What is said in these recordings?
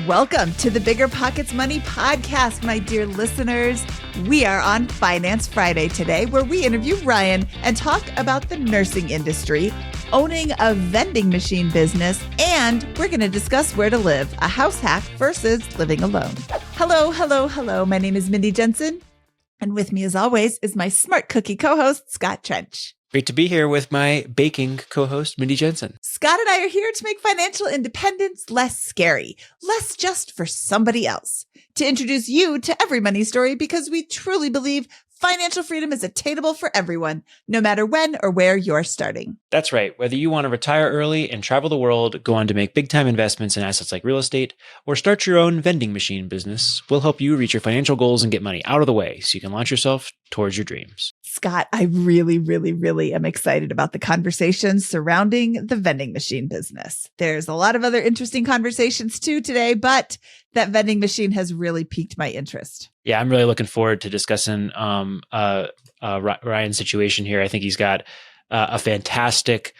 Welcome to the BiggerPockets Money Podcast, my dear listeners. We are on Finance Friday today, where we interview Ryan and talk about the nursing industry, owning a vending machine business, and we're going to discuss where to live, a house hack versus living alone. Hello. My name is Mindy Jensen, and with me as always is my smart cookie co-host, Scott Trench. Great to be here with my baking co-host, Mindy Jensen. Scott and I are here to make financial independence less scary, less just for somebody else, to introduce you to every money story because we truly believe financial freedom is attainable for everyone, no matter when or where you're starting. That's right. Whether you want to retire early and travel the world, go on to make big-time investments in assets like real estate, or start your own vending machine business, we'll help you reach your financial goals and get money out of the way so you can launch yourself towards your dreams. Scott, I really am excited about the conversations surrounding the vending machine business. There's a lot of other interesting conversations too today, but that vending machine has really piqued my interest. Yeah, I'm really looking forward to discussing Ryan's situation here. I think he's got a fantastic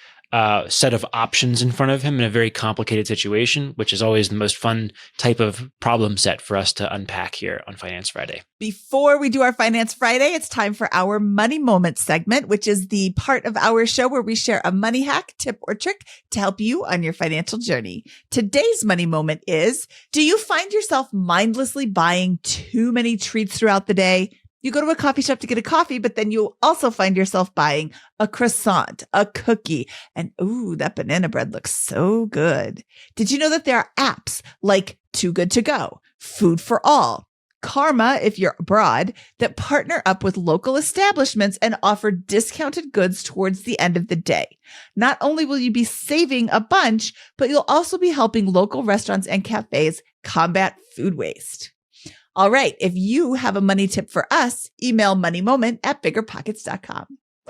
set of options in front of him in a very complicated situation, which is always the most fun type of problem set for us to unpack here on Finance Friday. Before we do our Finance Friday, it's time for our Money Moment segment, which is the part of our show where we share a money hack, tip, or trick to help you on your financial journey. Today's Money Moment is, do you find yourself mindlessly buying too many treats throughout the day? You go to a coffee shop to get a coffee, but then you also find yourself buying a croissant, a cookie, and ooh, that banana bread looks so good. Did you know that there are apps like Too Good To Go, Food for All, Karma if you're abroad, that partner up with local establishments and offer discounted goods towards the end of the day? Not only will you be saving a bunch, but you'll also be helping local restaurants and cafes combat food waste. All right. If you have a money tip for us, email moneymoment@biggerpockets.com.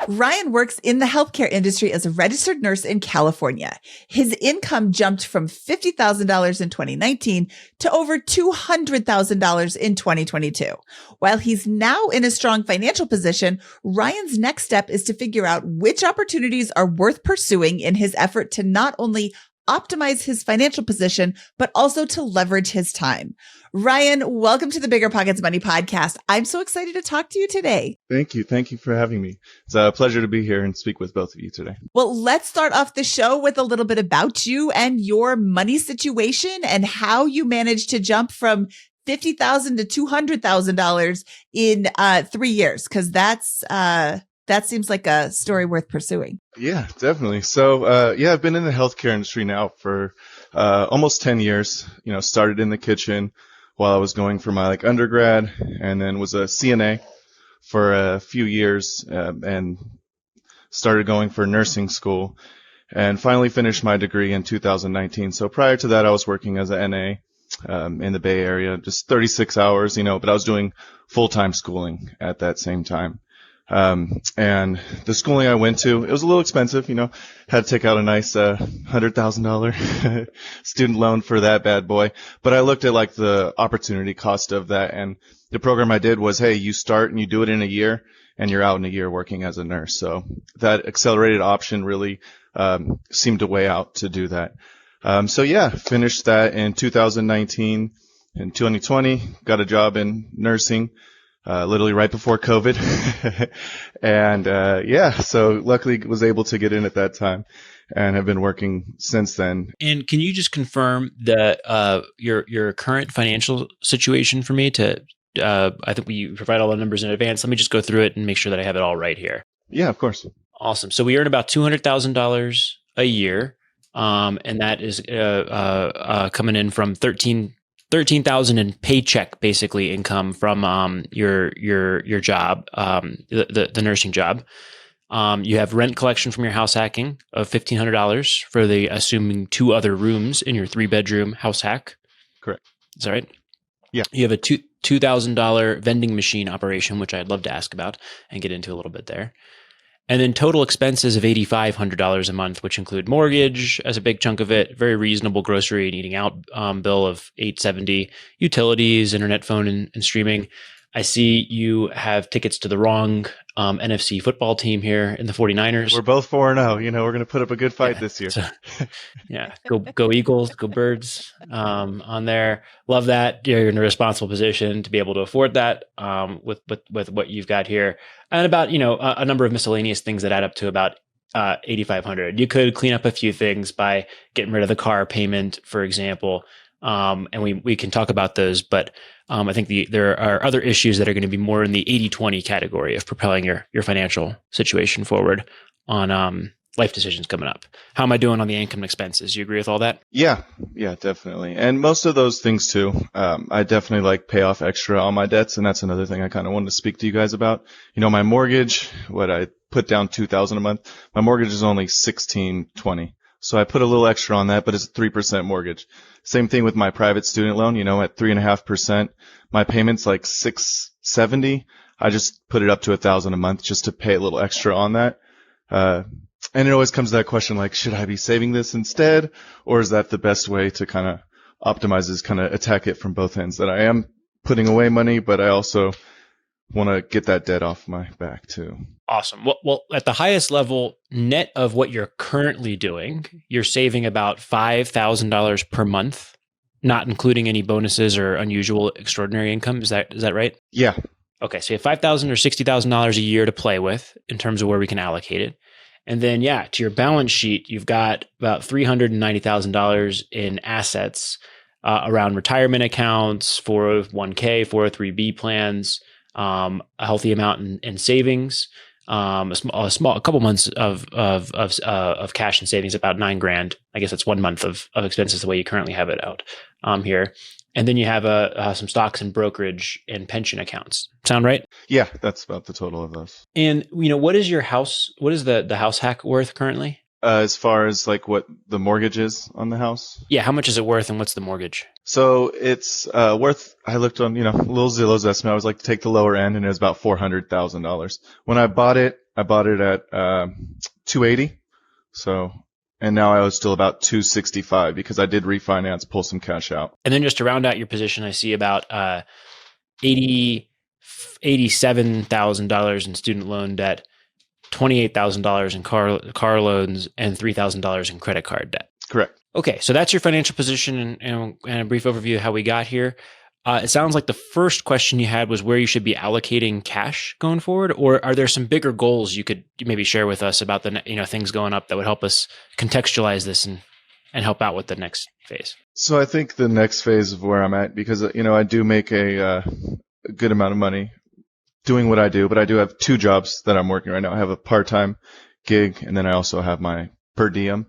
Ryan works in the healthcare industry as a registered nurse in California. His income jumped from $50,000 in 2019 to over $200,000 in 2022. While he's now in a strong financial position, Ryan's next step is to figure out which opportunities are worth pursuing in his effort to not only optimize his financial position, but also to leverage his time. Ryan, welcome to the BiggerPockets Money Podcast. I'm so excited to talk to you today. Thank you. Thank you for having me. It's a pleasure to be here and speak with both of you today. Well, let's start off the show with a little bit about you and your money situation and how you managed to jump from $50,000 to $200,000 in 3 years, because that seems like a story worth pursuing. Yeah, definitely. So, I've been in the healthcare industry now for almost 10 years. Started in the kitchen while I was going for my undergrad, and then was a CNA for a few years, and started going for nursing school, and finally finished my degree in 2019. So prior to that, I was working as an NA in the Bay Area, just 36 hours, but I was doing full-time schooling at that same time. And the schooling I went to, it was a little expensive, had to take out a nice, $100,000 student loan for that bad boy. But I looked at the opportunity cost of that, and the program I did was, hey, you start and you do it in a year and you're out in a year working as a nurse. So that accelerated option really, seemed to weigh out to do that. Finished that in 2019. In 2020, got a job in nursing. Literally right before COVID. And, so luckily was able to get in at that time and have been working since then. And can you just confirm that, your current financial situation for me I think we provide all the numbers in advance. Let me just go through it and make sure that I have it all right here. Yeah, of course. Awesome. So we earn about $200,000 a year. And that is, coming in from 13,000 in paycheck, basically income from your job, the nursing job. You have rent collection from your house hacking of $1,500 for the assuming 2 other rooms in your 3-bedroom house hack. Correct. Is that right? Yeah. You have a $2,000 vending machine operation, which I'd love to ask about and get into a little bit there. And then total expenses of $8,500 a month, which include mortgage as a big chunk of it, very reasonable grocery and eating out bill of $870, utilities, internet, phone, and streaming. I see you have tickets to the wrong NFC football team here in the 49ers. We're both 4-0. We're going to put up a good fight this year. So, go Eagles, go Birds on there. Love that. You're in a responsible position to be able to afford that with what you've got here. And about, a number of miscellaneous things that add up to about $8,500. You could clean up a few things by getting rid of the car payment, for example. And we can talk about those, but I think there are other issues that are going to be more in the 80-20 category of propelling your financial situation forward on life decisions coming up. How am I doing on the income and expenses? You agree with all that? Yeah, definitely. And most of those things too. I definitely pay off extra on my debts, and that's another thing I kind of wanted to speak to you guys about. My mortgage, what I put down $2,000 a month. My mortgage is only $1,620. So I put a little extra on that, but it's a 3% mortgage. Same thing with my private student loan, at 3.5%. My payment's like $670. I just put it up to $1,000 a month just to pay a little extra on that. And it always comes to that question, should I be saving this instead? Or is that the best way to kind of optimize this, kind of attack it from both ends? That I am putting away money, but I also want to get that debt off my back too. Awesome. Well, at the highest level, net of what you're currently doing, you're saving about $5,000 per month, not including any bonuses or unusual extraordinary income. Is that right? Yeah. Okay. So you have $5,000 or $60,000 a year to play with in terms of where we can allocate it. And then, to your balance sheet, you've got about $390,000 in assets around retirement accounts, 401k, 403b plans, a healthy amount in savings, a couple months of cash and savings, about $9,000. I guess that's 1 month of expenses the way you currently have it out here. And then you have some stocks and brokerage and pension accounts. Sound right? Yeah, that's about the total of those. And what is your house? What is the house hack worth currently? As far as what the mortgage is on the house? Yeah, how much is it worth and what's the mortgage? So it's worth, I looked on, Lil Zillow's estimate. I was to take the lower end, and it was about $400,000. When I bought it at $280. So, and now I owe still about $265 because I did refinance, pull some cash out. And then just to round out your position, I see about $87,000 in student loan debt, $28,000 in car loans, and $3,000 in credit card debt. Correct. Okay, so that's your financial position and a brief overview of how we got here. It sounds like the first question you had was where you should be allocating cash going forward, or are there some bigger goals you could maybe share with us about the things going up that would help us contextualize this and help out with the next phase? So I think the next phase of where I'm at, because I do make a good amount of money doing what I do, but I do have 2 jobs that I'm working right now. I have a part-time gig, and then I also have my per diem.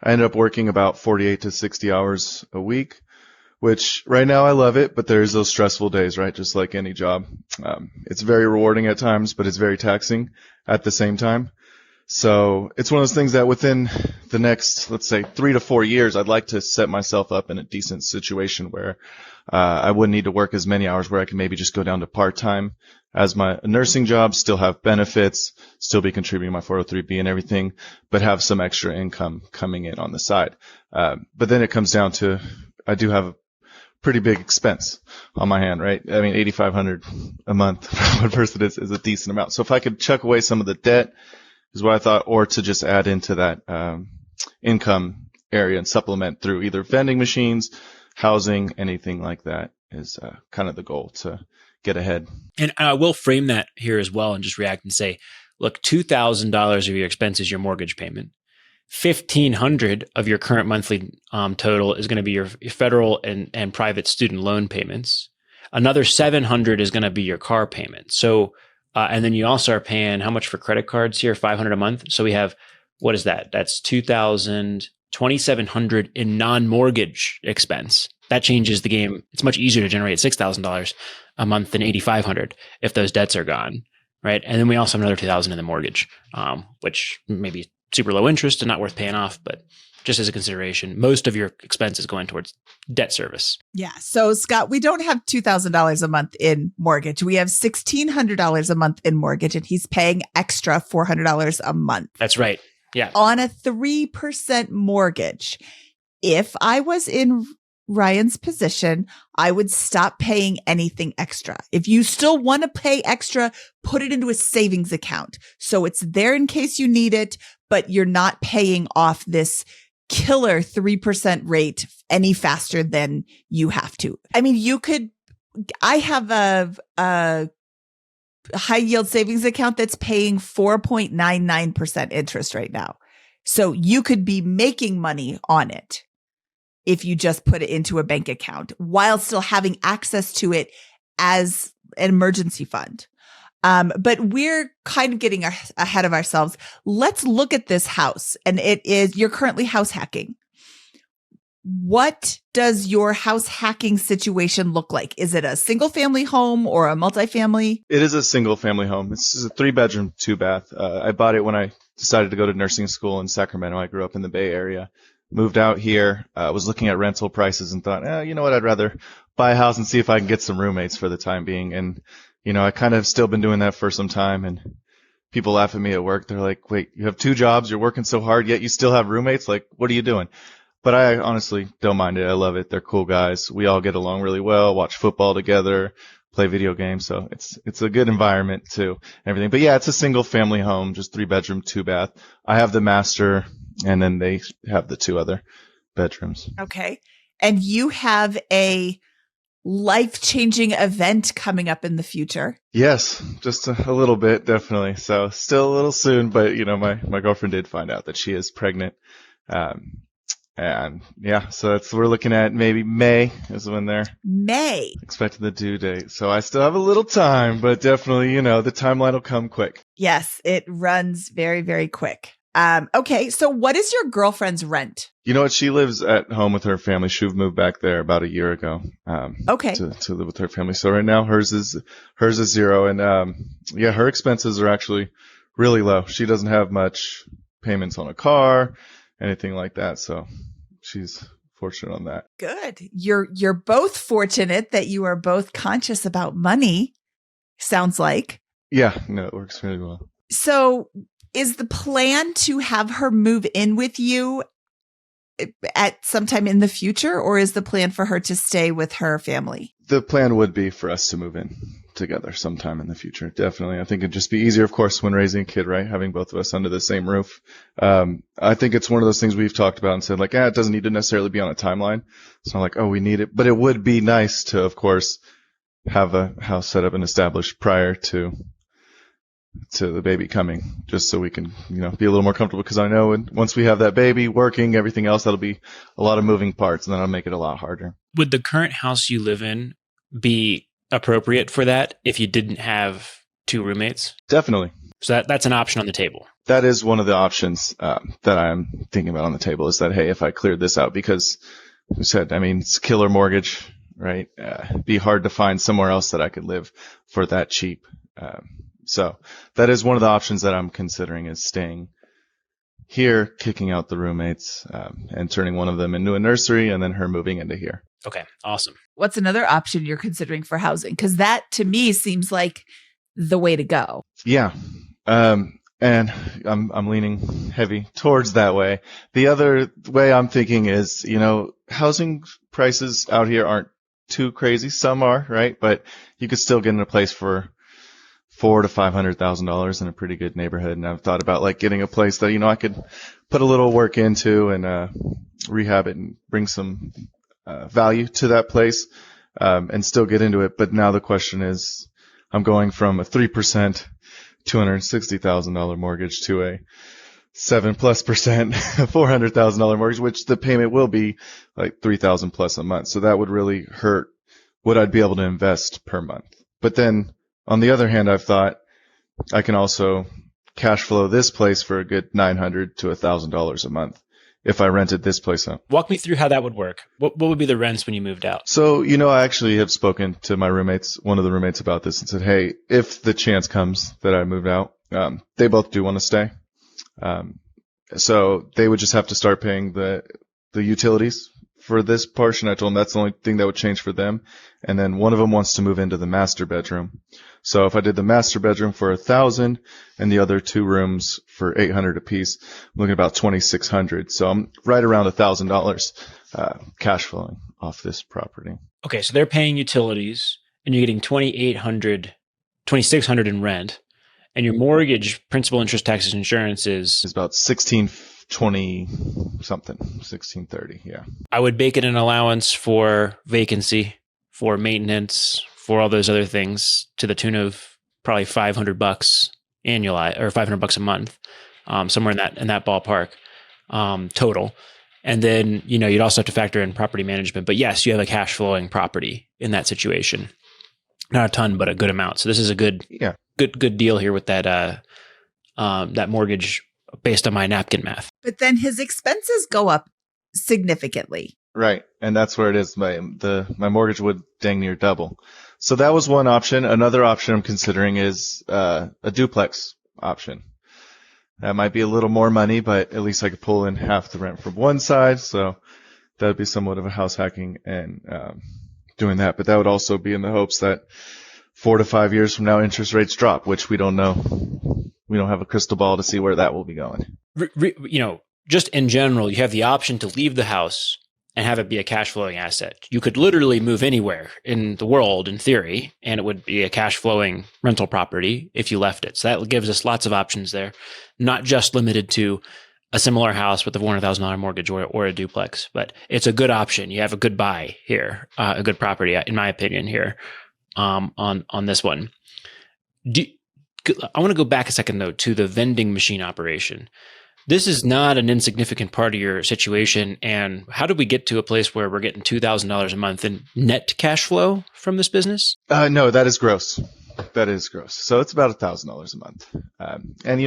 I ended up working about 48 to 60 hours a week, which right now I love it, but there's those stressful days, right? Just like any job. It's very rewarding at times, but it's very taxing at the same time. So it's one of those things that within the next, let's say 3 to 4 years, I'd like to set myself up in a decent situation where I wouldn't need to work as many hours, where I can maybe just go down to part-time as my nursing job, still have benefits, still be contributing my 403b and everything, but have some extra income coming in on the side. But then it comes down to, I do have a pretty big expense on my hand, right? I mean, $8,500 a month for one person is a decent amount. So if I could chuck away some of the debt is what I thought, or to just add into that income area and supplement through either vending machines, housing, anything like that is kind of the goal to get ahead. And I will frame that here as well and just react and say, look, $2,000 of your expense is your mortgage payment. $1,500 of your current monthly total is going to be your federal and private student loan payments. Another $700 is going to be your car payment. So, and then you also are paying how much for credit cards here? $500 a month. So we have, what is that? That's $2,700 in non-mortgage expense. That changes the game. It's much easier to generate $6,000 a month than $8,500 if those debts are gone, right? And then we also have another $2,000 in the mortgage, which may be super low interest and not worth paying off, but just as a consideration, most of your expense is going towards debt service. Yeah. So Scott, we don't have $2,000 a month in mortgage. We have $1,600 a month in mortgage, and he's paying extra $400 a month. That's right. Yeah. On a 3% mortgage. If I was in Ryan's position, I would stop paying anything extra. If you still want to pay extra, put it into a savings account. So it's there in case you need it, but you're not paying off this killer 3% rate any faster than you have to. I mean, I have a high yield savings account that's paying 4.99% interest right now. So you could be making money on it if you just put it into a bank account while still having access to it as an emergency fund. But we're kind of getting ahead of ourselves. Let's look at this house. And you're currently house hacking. What does your house hacking situation look like? Is it a single family home or a multifamily? It is a single family home. This is a 3-bedroom, 2-bath. I bought it when I decided to go to nursing school in Sacramento. I grew up in the Bay Area, moved out here, was looking at rental prices and thought, you know what? I'd rather buy a house and see if I can get some roommates for the time being. And, I kind of still been doing that for some time, and people laugh at me at work. They're like, wait, you have 2 jobs. You're working so hard, yet you still have roommates. Like, what are you doing? But I honestly don't mind it. I love it. They're cool guys. We all get along really well, watch football together, play video games. So it's a good environment too, everything. But yeah, it's a single family home, just 3-bedroom, 2-bath. I have the master, and then they have the 2 other bedrooms. Okay. And you have a life-changing event coming up in the future. Yes, just a little bit, definitely. So still a little soon, but my girlfriend did find out that she is pregnant. And yeah, so we're looking at maybe May is when they're expecting the due date. So I still have a little time, but definitely, the timeline will come quick. Yes, it runs very, very quick. Okay. So what is your girlfriend's rent? You know what? She lives at home with her family. She moved back there about a year ago. Okay. To live with her family. So right now hers is 0. And, her expenses are actually really low. She doesn't have much payments on a car, anything like that. So she's fortunate on that. Good. You're both fortunate that you are both conscious about money. Sounds like. Yeah, no, it works really well. So is the plan to have her move in with you at sometime in the future, or is the plan for her to stay with her family? The plan would be for us to move in together sometime in the future. Definitely. I think it'd just be easier, of course, when raising a kid, right? Having both of us under the same roof. I think it's one of those things we've talked about and said like, it doesn't need to necessarily be on a timeline. It's not like, we need it, but it would be nice to, of course, have a house set up and established prior to the baby coming, just so we can, be a little more comfortable. Because I know once we have that baby working, everything else, that'll be a lot of moving parts, and then it'll make it a lot harder. Would the current house you live in be appropriate for that if you didn't have 2 roommates? Definitely. So that's an option on the table. That is one of the options that I'm thinking about on the table, is that, hey, if I cleared this out, because we said, it's killer mortgage, right? It'd be hard to find somewhere else that I could live for that cheap. So that is one of the options that I'm considering, is staying here, kicking out the roommates, and turning one of them into a nursery, and then her moving into here. Okay, awesome. What's another option you're considering for housing? Because that to me seems like the way to go. Yeah. And I'm leaning heavy towards that way. The other way I'm thinking is, housing prices out here aren't too crazy. Some are, right? But you could still get in a place for $400,000 to $500,000 in a pretty good neighborhood. And I've thought about like getting a place that, I could put a little work into and, rehab it and bring some, value to that place, and still get into it. But now the question is, I'm going from a 3%, $260,000 mortgage to a 7+% $400,000 mortgage, which the payment will be like $3,000 plus a month. So that would really hurt what I'd be able to invest per month. But then on the other hand, I've thought I can also cash flow this place for a good $900 to $1,000 a month if I rented this place out. Walk me through how that would work. What would be the rents when you moved out? So, I actually have spoken to my roommates, one of the roommates, about this and said, hey, if the chance comes that I moved out, they both do want to stay. So they would just have to start paying the utilities for this portion. I told them that's the only thing that would change for them. And then one of them wants to move into the master bedroom. So if I did the master bedroom for $1,000 and the other 2 rooms for $800 a piece, I'm looking at about $2,600. So I'm right around $1,000 cash flowing off this property. Okay, so they're paying utilities, and you're getting $2,600 in rent, and your mortgage, principal, interest, taxes, insurance is It's about 1620 something, 1630. Yeah. I would bake in an allowance for vacancy, for maintenance, for all those other things to the tune of probably $500 annualized or $500 a month, somewhere in that ballpark, total. And then, you'd also have to factor in property management. But yes, you have a cash flowing property in that situation. Not a ton, but a good amount. So this is a good deal here with that that mortgage based on my napkin math. But then his expenses go up significantly. Right. And that's where it is. My mortgage would dang near double. So that was one option. Another option I'm considering is a duplex option. That might be a little more money, but at least I could pull in half the rent from one side. So that would be somewhat of a house hacking and doing that. But that would also be in the hopes that 4 to 5 years from now, interest rates drop, which we don't know. We don't have a crystal ball to see where that will be going. Just in general, you have the option to leave the house and have it be a cash flowing asset. You could literally move anywhere in the world in theory, and it would be a cash flowing rental property if you left it. So that gives us lots of options there, not just limited to a similar house with a $400,000 mortgage or a duplex, but it's a good option. You have a good buy here, a good property, in my opinion here, on this one. I want to go back a second though to the vending machine operation. This is not an insignificant part of your situation. And how did we get to a place where we're getting $2,000 a month in net cash flow from this business? No, that is gross. That is gross. So it's about $1,000 a month. And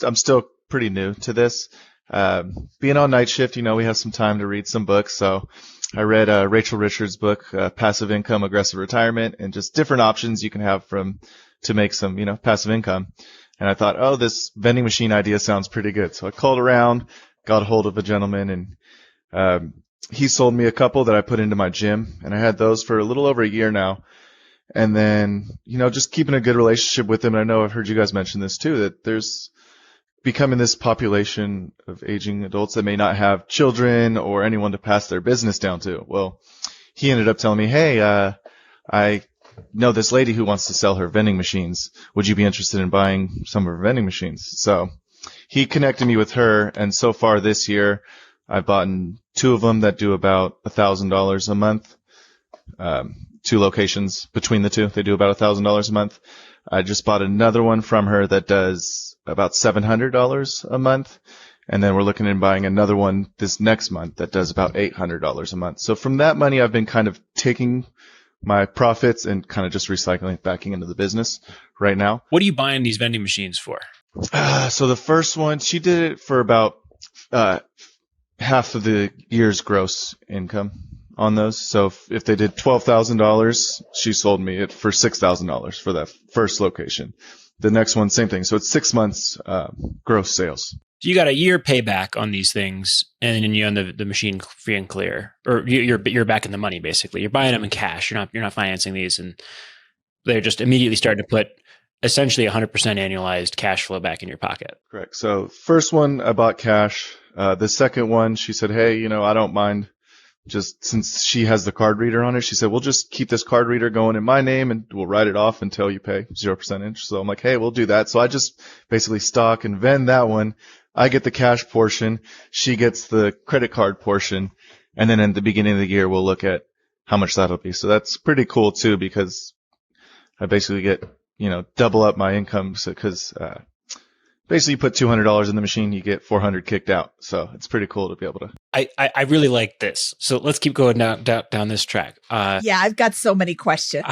I'm still pretty new to this. Being on night shift, we have some time to read some books. So I read Rachel Richards' book, Passive Income, Aggressive Retirement, and just different options you can have to make some, passive income. And I thought, this vending machine idea sounds pretty good. So I called around, got a hold of a gentleman, and he sold me a couple that I put into my gym. And I had those for a little over a year now. And then, just keeping a good relationship with him. And I know I've heard you guys mention this too, that there's becoming this population of aging adults that may not have children or anyone to pass their business down to. Well, he ended up telling me, hey, I know this lady who wants to sell her vending machines. Would you be interested in buying some of her vending machines? So he connected me with her. And so far this year, I've bought 2 of them that do about $1,000 a month. 2 locations between the 2. They do about $1,000 a month. I just bought another one from her that does about $700 a month. And then we're looking at buying another one this next month that does about $800 a month. So from that money, I've been kind of taking my profits and kind of just recycling it back into the business right now. What are you buying these vending machines for? So the first one, she did it for about half of the year's gross income on those. So if they did $12,000, she sold me it for $6,000 for that first location. The next one, same thing. So it's 6 months gross sales. So you got a year payback on these things, and then you own the machine free and clear, or you're back in the money basically. You're buying them in cash. You're not financing these, and they're just immediately starting to put essentially 100% annualized cash flow back in your pocket. Correct. So first one I bought cash. The second one, she said, hey, I don't mind. Just since she has the card reader on it, she said, we'll just keep this card reader going in my name and we'll write it off until you pay 0% interest. So I'm like, hey, we'll do that. So I just basically stock and vend that one. I get the cash portion. She gets the credit card portion. And then in the beginning of the year, we'll look at how much that'll be. So that's pretty cool too, because I basically get, double up my income. So, cause, basically you put $200 in the machine, you get 400 kicked out. So it's pretty cool to be able to. I really like this. So let's keep going down this track. Yeah, I've got so many questions.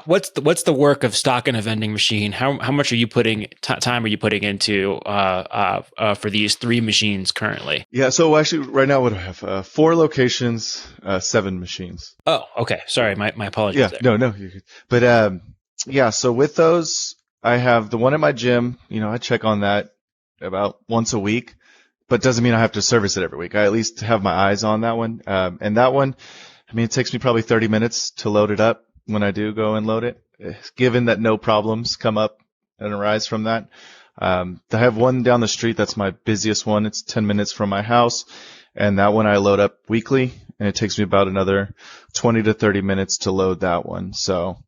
What's the work of stocking a vending machine? How much are you time are you putting into for these 3 machines currently? Yeah, so actually right now we have 4 locations, 7 machines. Oh, okay. Sorry, my apologies. Yeah, there. no, you're good. But yeah, so with those, I have the one at my gym. I check on that about once a week, but doesn't mean I have to service it every week. I at least have my eyes on that one. And that one, it takes me probably 30 minutes to load it up when I do go and load it, given that no problems come up and arise from that. I have one down the street. That's my busiest one. It's 10 minutes from my house. And that one I load up weekly. and it takes me about another 20 to 30 minutes to load that one. So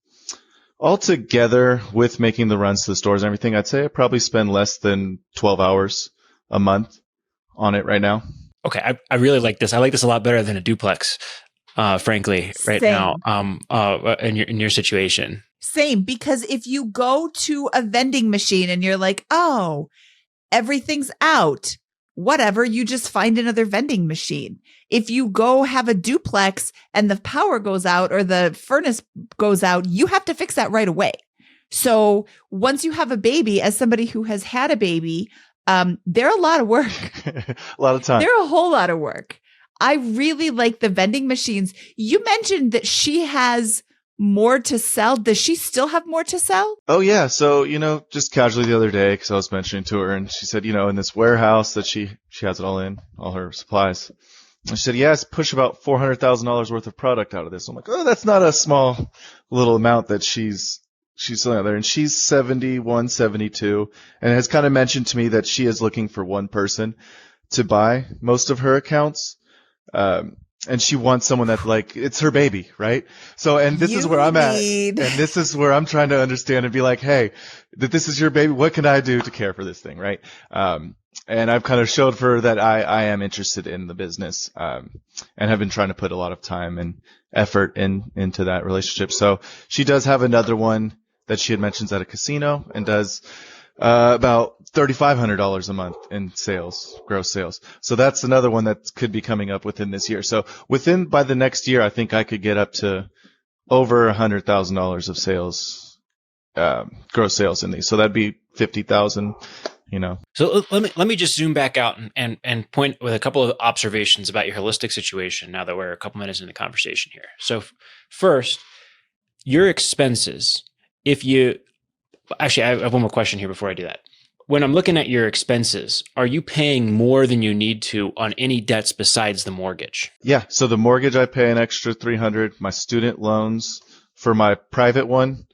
altogether, with making the runs to the stores and everything, I'd say I probably spend less than 12 hours a month on it right now. Okay, I really like this. I like this a lot better than a duplex, frankly, right Same. now, in your situation. Same, because if you go to a vending machine and you're like, oh, everything's out, whatever, you just find another vending machine. If you go have a duplex and the power goes out or the furnace goes out, you have to fix that right away. So once you have a baby, as somebody who has had a baby, they're a lot of work. A lot of time. They're a whole lot of work. I really like the vending machines. You mentioned that she has more to sell. Does she still have more to sell? Oh, yeah. So, just casually the other day, because I was mentioning to her, and she said, in this warehouse that she has it all in, all her supplies. And she said, yes, push about $400,000 worth of product out of this. I'm like, oh, that's not a small little amount that she's selling out there. And she's 71, 72, and has kind of mentioned to me that she is looking for one person to buy most of her accounts. And she wants someone that it's her baby, right? So, and this is where I'm at. And this is where I'm trying to understand and be like, hey, that this is your baby. What can I do to care for this thing, right? And I've kind of showed for her that I am interested in the business, and have been trying to put a lot of time and effort into that relationship. So she does have another one that she had mentions at a casino and does about $3,500 a month in sales, gross sales. So that's another one that could be coming up within this year. So by the next year, I think I could get up to over $100,000 of sales, gross sales in these. So that'd be 50,000, So let me just zoom back out and point with a couple of observations about your holistic situation now that we're a couple minutes in the conversation here. So first, your expenses, actually, I have one more question here before I do that. When I'm looking at your expenses, are you paying more than you need to on any debts besides the mortgage? Yeah. So the mortgage, I pay an extra $300. My student loans for my private one,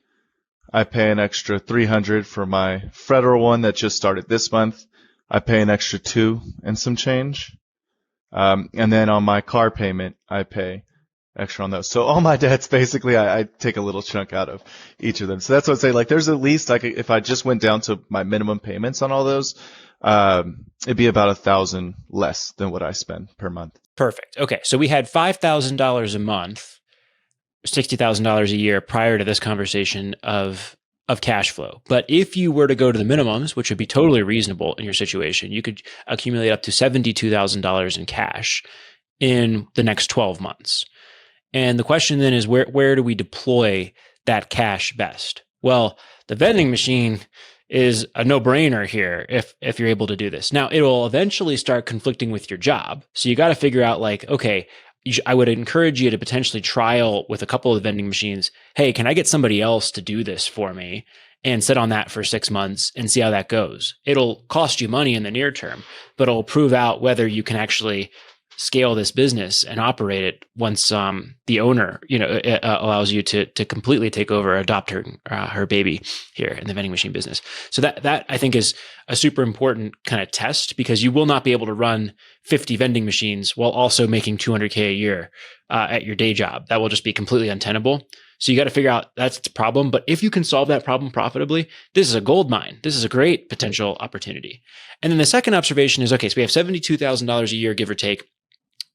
I pay an extra $300. For my federal one that just started this month, I pay an extra $2 and some change. And then on my car payment, I pay extra on those. So all my debts, basically, I take a little chunk out of each of them. So that's what I say. There's at least if I just went down to my minimum payments on all those, it'd be about $1,000 less than what I spend per month. Perfect. Okay. So we had $5,000 a month, $60,000 a year prior to this conversation of cash flow. But if you were to go to the minimums, which would be totally reasonable in your situation, you could accumulate up to $72,000 in cash in the next 12 months. And the question then is, where do we deploy that cash best? Well, the vending machine is a no-brainer here if you're able to do this. Now, it will eventually start conflicting with your job. So you got to figure out okay, I would encourage you to potentially trial with a couple of vending machines. Hey, can I get somebody else to do this for me? And sit on that for 6 months and see how that goes. It'll cost you money in the near term, but it'll prove out whether you can actually scale this business and operate it once the owner, allows you to completely take over, adopt her baby here in the vending machine business. So that I think is a super important kind of test, because you will not be able to run 50 vending machines while also making $200K a year at your day job. That will just be completely untenable. So you got to figure out that's the problem. But if you can solve that problem profitably, this is a gold mine. This is a great potential opportunity. And then the second observation is, okay, so we have $72,000 a year, give or take,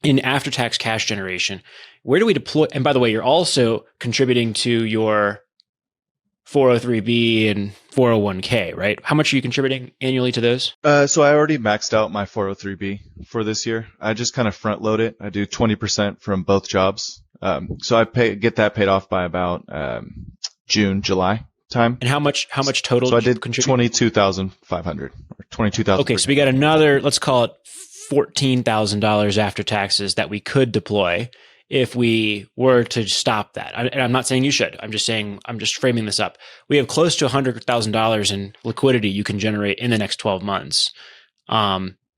in after-tax cash generation. Where do we deploy? And by the way, you're also contributing to your 403B and 401k, right? How much are you contributing annually to those? So I already maxed out my 403B for this year. I just kind of front load it. I do 20% from both jobs. So I get that paid off by about June, July time. And how much total? So I did 22,500 or 22,000. Okay, so we got another, let's call it $14,000 after taxes that we could deploy if we were to stop that. And I'm not saying you should. I'm just framing this up. We have close to $100,000 in liquidity you can generate in the next 12 months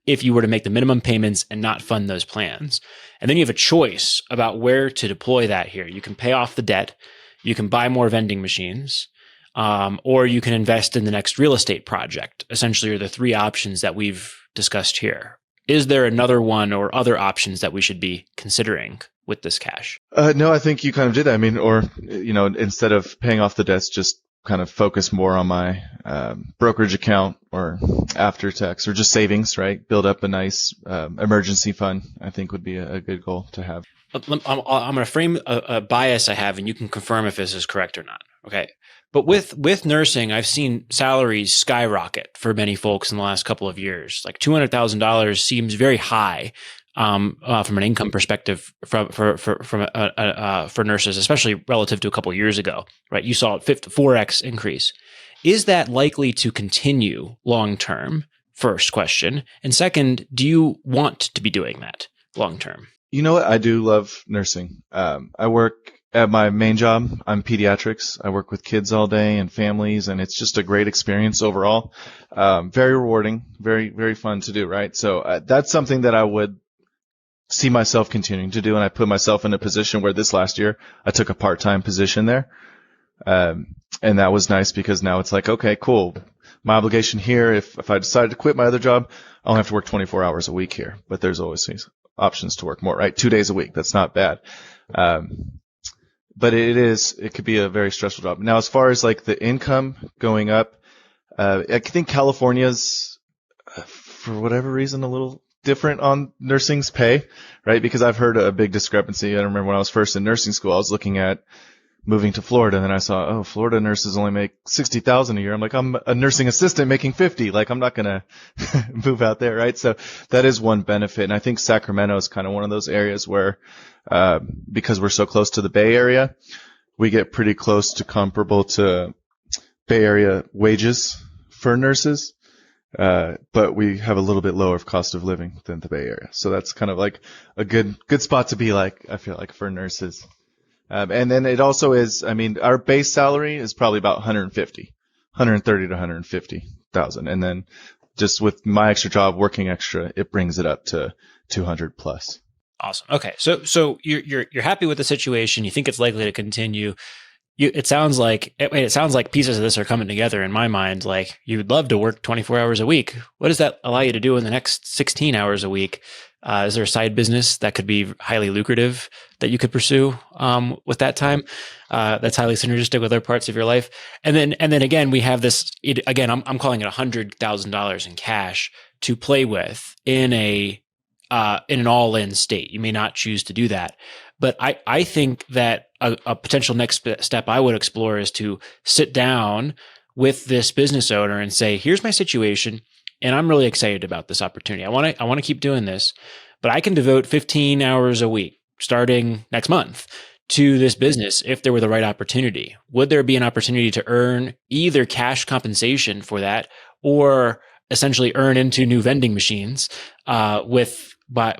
if you were to make the minimum payments and not fund those plans. And then you have a choice about where to deploy that here. You can pay off the debt, you can buy more vending machines, or you can invest in the next real estate project. Essentially are the three options that we've discussed here. Is there another one or other options that we should be considering? with this cash? No, I think you kind of did that. I mean, or, instead of paying off the debts, just kind of focus more on my brokerage account or after tax or just savings, right? Build up a nice emergency fund, I think would be a good goal to have. I'm going to frame a bias I have, and you can confirm if this is correct or not. Okay. But with nursing, I've seen salaries skyrocket for many folks in the last couple of years. Like $200,000 seems very high from an income perspective for nurses, especially relative to a couple of years ago, right? You saw a 4x increase. Is that likely to continue long term? First question. And second, do you want to be doing that long term? You know what? I do love nursing. I work at my main job. I'm pediatrics. I work with kids all day and families, and it's just a great experience overall. Very rewarding, very, very fun to do, right? So that's something that I would see myself continuing to do. And I put myself in a position where this last year I took a part-time position there. And that was nice because now it's like, okay, cool. My obligation here, if I decide to quit my other job, I only have to work 24 hours a week here, but there's always options to work more, right? 2 days a week. That's not bad. But it could be a very stressful job. Now, as far as like the income going up, I think California's, for whatever reason, a little different on nursing's pay, right? Because I've heard a big discrepancy. I remember when I was first in nursing school, I was looking at moving to Florida, and then I saw, Florida nurses only make $60,000 a year. I'm like, I'm a nursing assistant making 50. Like, I'm not gonna move out there, right? So that is one benefit. And I think Sacramento is kind of one of those areas where, because we're so close to the Bay Area, we get pretty close to comparable to Bay Area wages for nurses. But we have a little bit lower cost of living than the Bay Area. So that's kind of like a good spot to be like, I feel like, for nurses. And then it also is, I mean, our base salary is probably about 130 to 150,000. And then just with my extra job working extra, it brings it up to 200 plus. Awesome. Okay. So you're happy with the situation. You think it's likely to continue. It sounds like pieces of this are coming together in my mind. Like, you would love to work 24 hours a week. What does that allow you to do in the next 16 hours a week? Is there a side business that could be highly lucrative that you could pursue with that time? That's highly synergistic with other parts of your life. And then again, we have this. I'm calling it $100,000 in cash to play with in an all-in state. You may not choose to do that, but I think that a potential next step I would explore is to sit down with this business owner and say, here's my situation, and I'm really excited about this opportunity. I want to keep doing this, but I can devote 15 hours a week starting next month to this business if there were the right opportunity. Would there be an opportunity to earn either cash compensation for that, or essentially earn into new vending machines by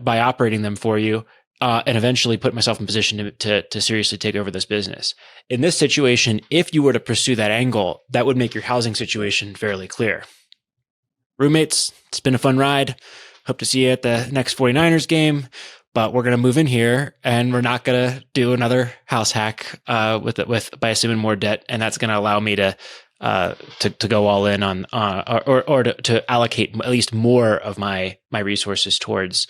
operating them for you, and eventually put myself in position to seriously take over this business? In this situation, if you were to pursue that angle, that would make your housing situation fairly clear. Roommates, it's been a fun ride. Hope to see you at the next 49ers game, but we're going to move in here and we're not going to do another house hack by assuming more debt. And that's going to allow me to go all in on, or to allocate at least more of my resources towards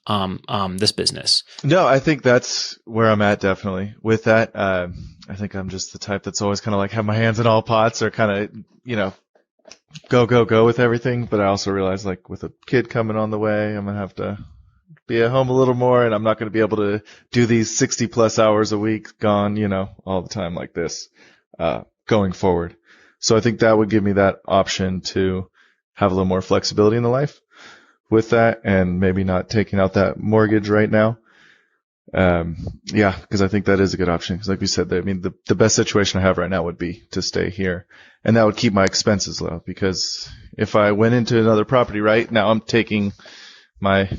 this business. No, I think that's where I'm at, definitely. With that, I think I'm just the type that's always kind of like have my hands in all pots, or kind of, go with everything. But I also realize, like, with a kid coming on the way, I'm going to have to be at home a little more, and I'm not going to be able to do these 60 plus hours a week gone, all the time like this, going forward. So I think that would give me that option to have a little more flexibility in the life with that, and maybe not taking out that mortgage right now. Because I think that is a good option. Because like we said, the best situation I have right now would be to stay here, and that would keep my expenses low. Because if I went into another property right now, I'm taking my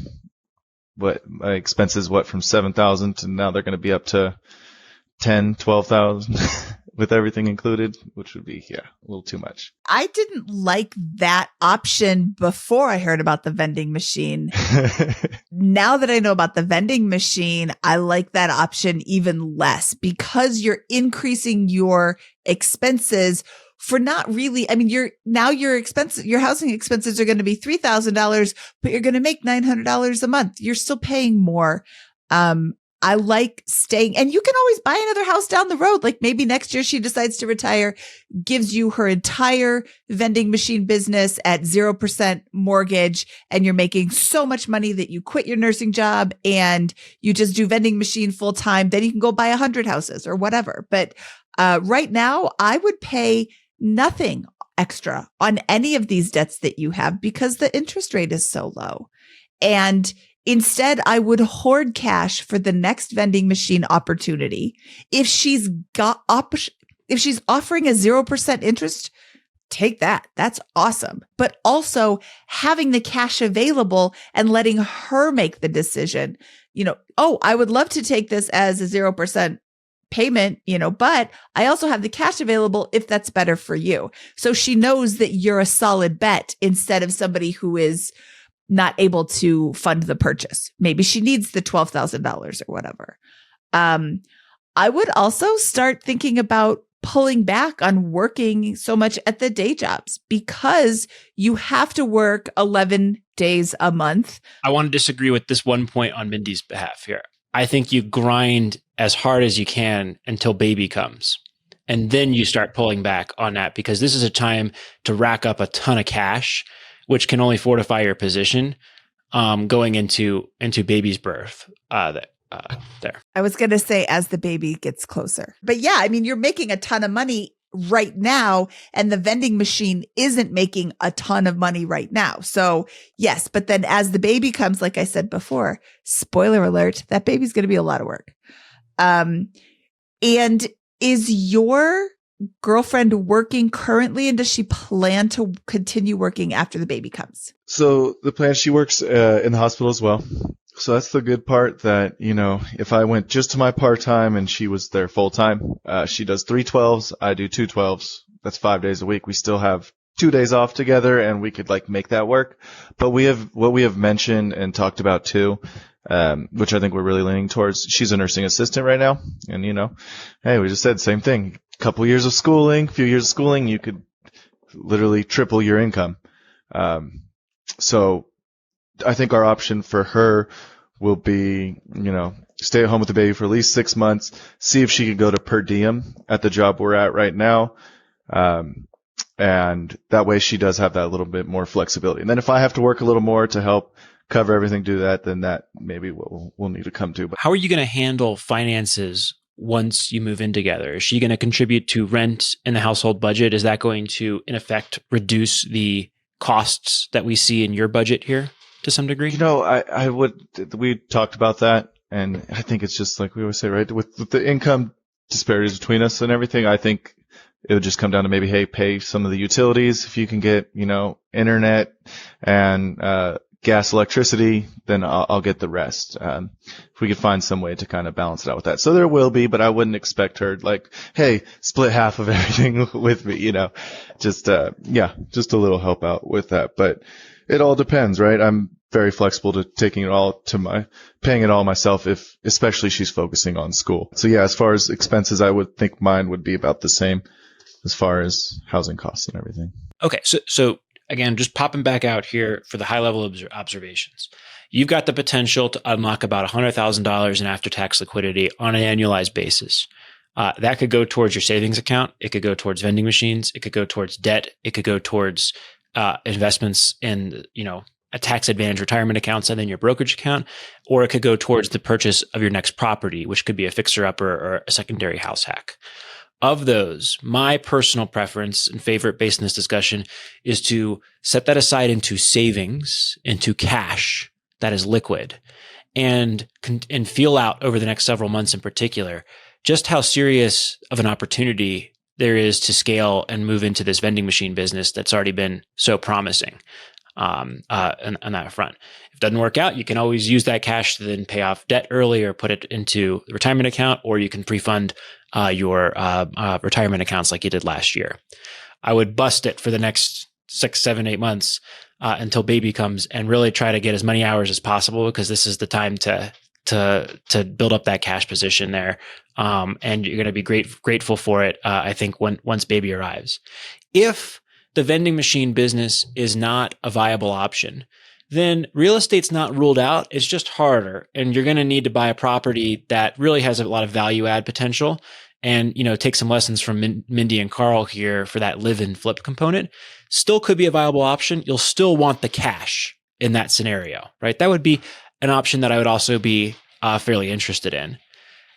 expenses from 7,000 to now they're going to be up to 10, 12,000 with everything included, which would be, a little too much. I didn't like that option before I heard about the vending machine. Now that I know about the vending machine, I like that option even less, because you're increasing your expenses for not really, your housing expenses are going to be $3,000, but you're going to make $900 a month. You're still paying more. I like staying, and you can always buy another house down the road. Like maybe next year she decides to retire, gives you her entire vending machine business at 0% mortgage, and you're making so much money that you quit your nursing job and you just do vending machine full time. Then you can go buy 100 houses or whatever. But right now I would pay nothing extra on any of these debts that you have because the interest rate is so low. And instead, I would hoard cash for the next vending machine opportunity. If she's offering a 0% interest, take that. That's awesome. But also having the cash available and letting her make the decision, oh, I would love to take this as a 0% payment, but I also have the cash available if that's better for you. So she knows that you're a solid bet instead of somebody who is not able to fund the purchase. Maybe she needs the $12,000 or whatever. I would also start thinking about pulling back on working so much at the day jobs because you have to work 11 days a month. I want to disagree with this one point on Mindy's behalf here. I think you grind as hard as you can until baby comes. And then you start pulling back on that because this is a time to rack up a ton of cash, which can only fortify your position going into baby's birth there. I was going to say as the baby gets closer. But yeah, I mean, you're making a ton of money right now and the vending machine isn't making a ton of money right now. So yes, but then as the baby comes, like I said before, spoiler alert, that baby's going to be a lot of work. And is your girlfriend working currently, and does she plan to continue working after the baby comes? So the plan, she works in the hospital as well. So that's the good part that, if I went just to my part-time and she was there full-time, she does 3 12s, I do 2 12s. That's 5 days a week. We still have 2 days off together and we could make that work. But what we have mentioned and talked about too, which I think we're really leaning towards, she's a nursing assistant right now. And, hey, we just said same thing. Few years of schooling, you could literally triple your income. So I think our option for her will be, stay at home with the baby for at least 6 months, see if she could go to per diem at the job we're at right now. And that way she does have that little bit more flexibility. And then if I have to work a little more to help cover everything, do that, then that maybe we'll need to come to. But how are you going to handle finances once you move in together? Is she going to contribute to rent in the household budget? Is that going to, in effect, reduce the costs that we see in your budget here to some degree? We talked about that. And I think it's just like we always say, right? With the income disparities between us and everything, I think it would just come down to maybe, hey, pay some of the utilities. If you can get, internet and, gas, electricity, then I'll get the rest. If we could find some way to kind of balance it out with that. So there will be, but I wouldn't expect her hey, split half of everything with me, just a little help out with that. But it all depends, right? I'm very flexible to paying it all myself especially she's focusing on school. So yeah, as far as expenses, I would think mine would be about the same as far as housing costs and everything. Okay. So again, just popping back out here for the high level observations. You've got the potential to unlock about $100,000 in after-tax liquidity on an annualized basis. That could go towards your savings account. It could go towards vending machines. It could go towards debt. It could go towards investments in, a tax advantage retirement accounts and then your brokerage account, or it could go towards the purchase of your next property, which could be a fixer-upper or a secondary house hack. Of those, my personal preference and favorite based on this discussion is to set that aside into savings, into cash that is liquid, and feel out over the next several months in particular just how serious of an opportunity there is to scale and move into this vending machine business that's already been so promising on that front. If it doesn't work out, you can always use that cash to then pay off debt early or put it into the retirement account, or you can pre-fund your retirement accounts like you did last year. I would bust it for the next 6, 7, 8 months until baby comes and really try to get as many hours as possible, because this is the time to build up that cash position there. And you're going to be grateful for it, I think, once baby arrives. If the vending machine business is not a viable option, then real estate's not ruled out. It's just harder. And you're going to need to buy a property that really has a lot of value add potential and, take some lessons from Mindy and Carl here for that live and flip component. Still could be a viable option. You'll still want the cash in that scenario, right? That would be an option that I would also be fairly interested in.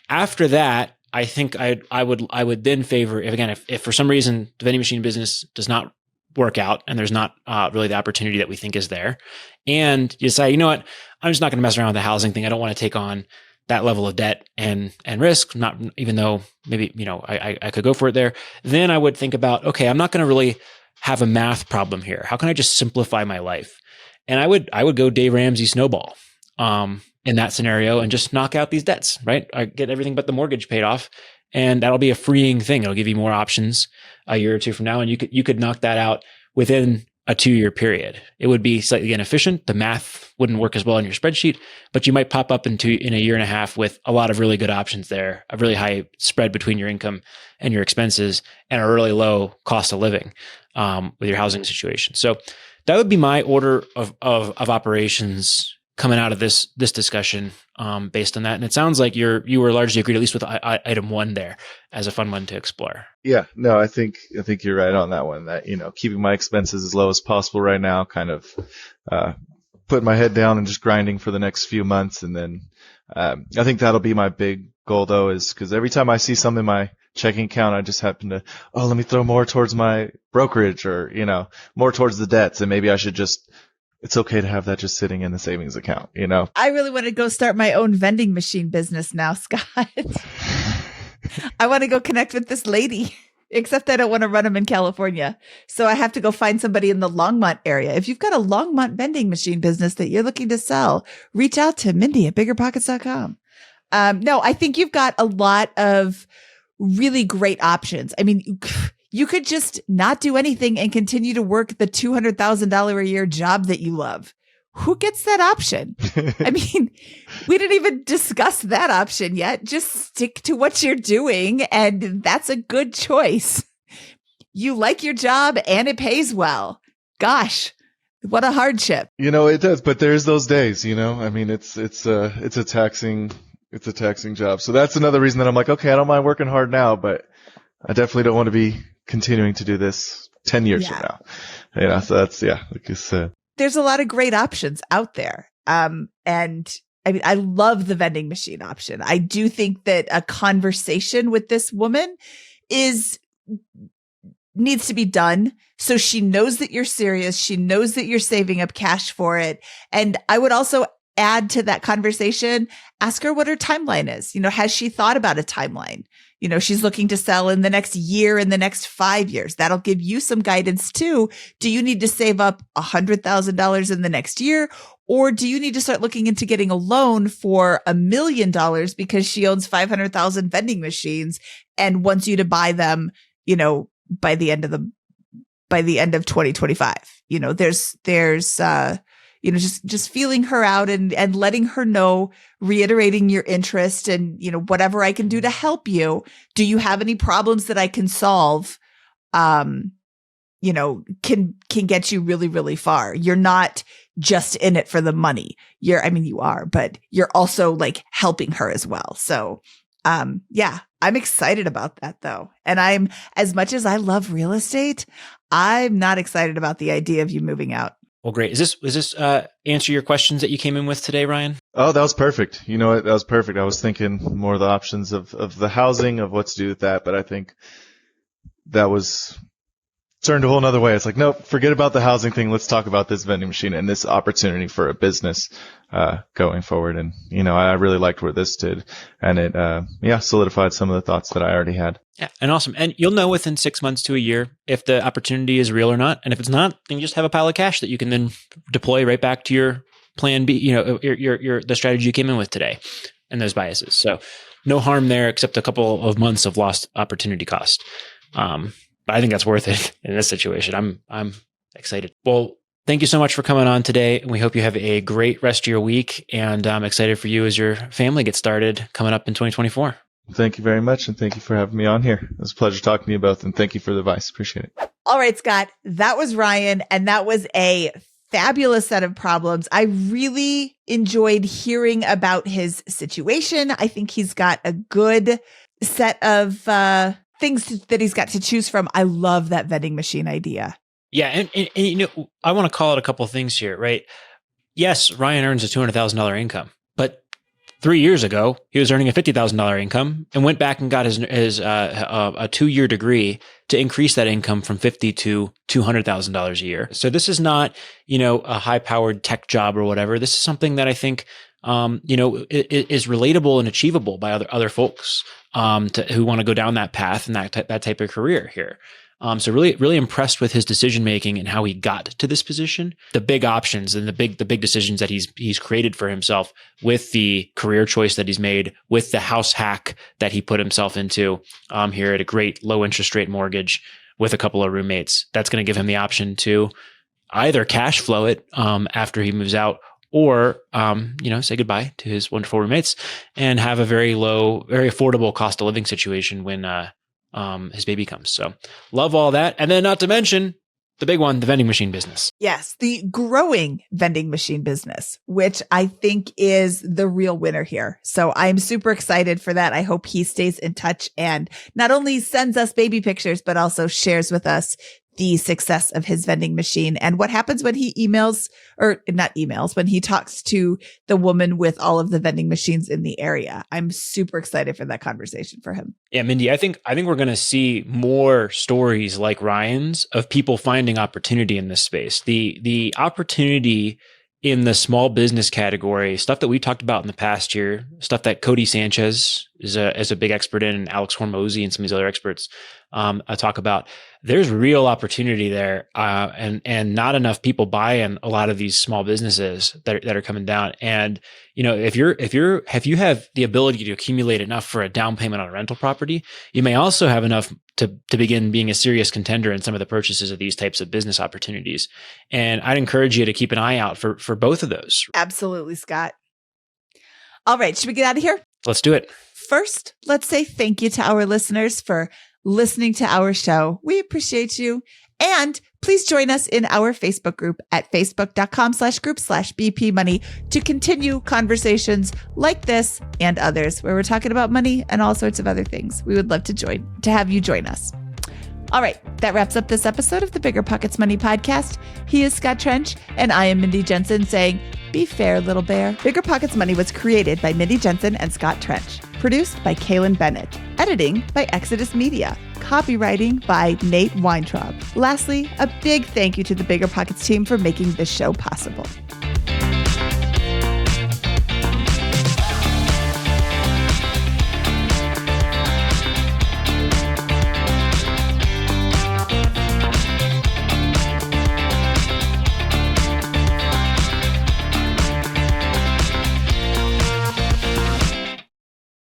After that, I think I would then favor, if for some reason the vending machine business does not work out and there's not really the opportunity that we think is there, and you say, you know what, I'm just not going to mess around with the housing thing. I don't want to take on that level of debt and risk, not even though maybe, I could go for it there. Then I would think about, okay, I'm not going to really have a math problem here. How can I just simplify my life? And I would go Dave Ramsey snowball in that scenario and just knock out these debts, right? I get everything but the mortgage paid off, and that'll be a freeing thing. It'll give you more options a year or two from now, and you could knock that out within a 2-year period. It would be slightly inefficient. The math wouldn't work as well in your spreadsheet, but you might pop up in a year and a half with a lot of really good options there, a really high spread between your income and your expenses, and a really low cost of living with your housing situation. So that would be my order of operations coming out of this discussion based on that. And it sounds like you were largely agreed, at least with item 1 there, as a fun one to explore. Yeah, no, I think you're right on that one. That, keeping my expenses as low as possible right now, kind of putting my head down and just grinding for the next few months. And then I think that'll be my big goal, though, is because every time I see something in my checking account, I just happen to, let me throw more towards my brokerage or, more towards the debts. And maybe I should just, it's okay to have that just sitting in the savings account, I really want to go start my own vending machine business now, Scott. I want to go connect with this lady, except I don't want to run them in California. So I have to go find somebody in the Longmont area. If you've got a Longmont vending machine business that you're looking to sell, reach out to Mindy at BiggerPockets.com. No, I think you've got a lot of really great options. I mean, you could just not do anything and continue to work the $200,000 a year job that you love. Who gets that option? I mean, we didn't even discuss that option yet. Just stick to what you're doing, and that's a good choice. You like your job and it pays well. Gosh, what a hardship. It does, but there's those days, I mean, it's a taxing job. So that's another reason that I'm like, okay, I don't mind working hard now, but I definitely don't want to be continuing to do this 10 years from now. So that's, like you said. There's a lot of great options out there. And I mean, I love the vending machine option. I do think that a conversation with this woman needs to be done. So she knows that you're serious. She knows that you're saving up cash for it. And I would also add to that conversation, ask her what her timeline is. Has she thought about a timeline? She's looking to sell in the next year, in the next 5 years. That'll give you some guidance too. Do you need to save up $100,000 in the next year? Or do you need to start looking into getting a loan for $1 million because she owns 500,000 vending machines and wants you to buy them, by the end of 2025? There's just feeling her out and letting her know, reiterating your interest and, whatever I can do to help you. Do you have any problems that I can solve? Can get you really, really far. You're not just in it for the money. You are, but you're also like helping her as well. So, I'm excited about that though. And as much as I love real estate, I'm not excited about the idea of you moving out. Well, great. Is this answer your questions that you came in with today, Ryan? Oh, that was perfect. You know what? That was perfect. I was thinking more of the options of the housing, of what to do with that, but I think that was turned a whole nother way. It's like, nope, forget about the housing thing. Let's talk about this vending machine and this opportunity for a business going forward. And, I really liked what this did. And it, solidified some of the thoughts that I already had. Yeah, and awesome. And you'll know within 6 months to a year if the opportunity is real or not. And if it's not, then you just have a pile of cash that you can then deploy right back to your plan B, the strategy you came in with today and those biases. So no harm there except a couple of months of lost opportunity cost. But I think that's worth it in this situation. I'm excited. Well, thank you so much for coming on today. And we hope you have a great rest of your week. And I'm excited for you as your family gets started coming up in 2024. Thank you very much. And thank you for having me on here. It was a pleasure talking to you both. And thank you for the advice. Appreciate it. All right, Scott, that was Ryan. And that was a fabulous set of problems. I really enjoyed hearing about his situation. I think he's got a good set of things that he's got to choose from. I love that vending machine idea. Yeah. And I want to call it a couple of things here, right? Yes, Ryan earns a $200,000 income, but 3 years ago, he was earning a $50,000 income and went back and got his a 2-year degree to increase that income from $50,000 to $200,000 a year. So this is not, a high-powered tech job or whatever. This is something that I think, is relatable and achievable by other folks who want to go down that path and that type of career here. So really, really impressed with his decision making and how he got to this position, the big options and the big decisions that he's created for himself with the career choice that he's made, with the house hack that he put himself into here at a great low interest rate mortgage with a couple of roommates. That's going to give him the option to either cash flow it after he moves out, or say goodbye to his wonderful roommates and have a very low, very affordable cost of living situation when his baby comes. So love all that. And then not to mention the big one, the vending machine business. Yes, the growing vending machine business, which I think is the real winner here. So I'm super excited for that. I hope he stays in touch and not only sends us baby pictures, but also shares with us the success of his vending machine and what happens when he when he talks to the woman with all of the vending machines in the area. I'm super excited for that conversation for him. Yeah, Mindy, I think we're going to see more stories like Ryan's of people finding opportunity in this space. The opportunity in the small business category, stuff that we talked about in the past year, stuff that Cody Sanchez is a big expert in, and Alex Hormozy and some of these other experts talk about. There's real opportunity there, and not enough people buy in a lot of these small businesses that are coming down. And if you have the ability to accumulate enough for a down payment on a rental property, you may also have enough to begin being a serious contender in some of the purchases of these types of business opportunities. And I'd encourage you to keep an eye out for both of those. Absolutely, Scott. All right, should we get out of here? Let's do it. First, let's say thank you to our listeners for listening to our show. We appreciate you. And please join us in our Facebook group at facebook.com/group/BP Money to continue conversations like this and others where we're talking about money and all sorts of other things. We would love to have you join us. All right, that wraps up this episode of the BiggerPockets Money Podcast. He is Scott Trench, and I am Mindy Jensen saying, be fair, little bear. BiggerPockets Money was created by Mindy Jensen and Scott Trench. Produced by Kaylin Bennett. Editing by Exodus Media. Copywriting by Nate Weintraub. Lastly, a big thank you to the BiggerPockets team for making this show possible.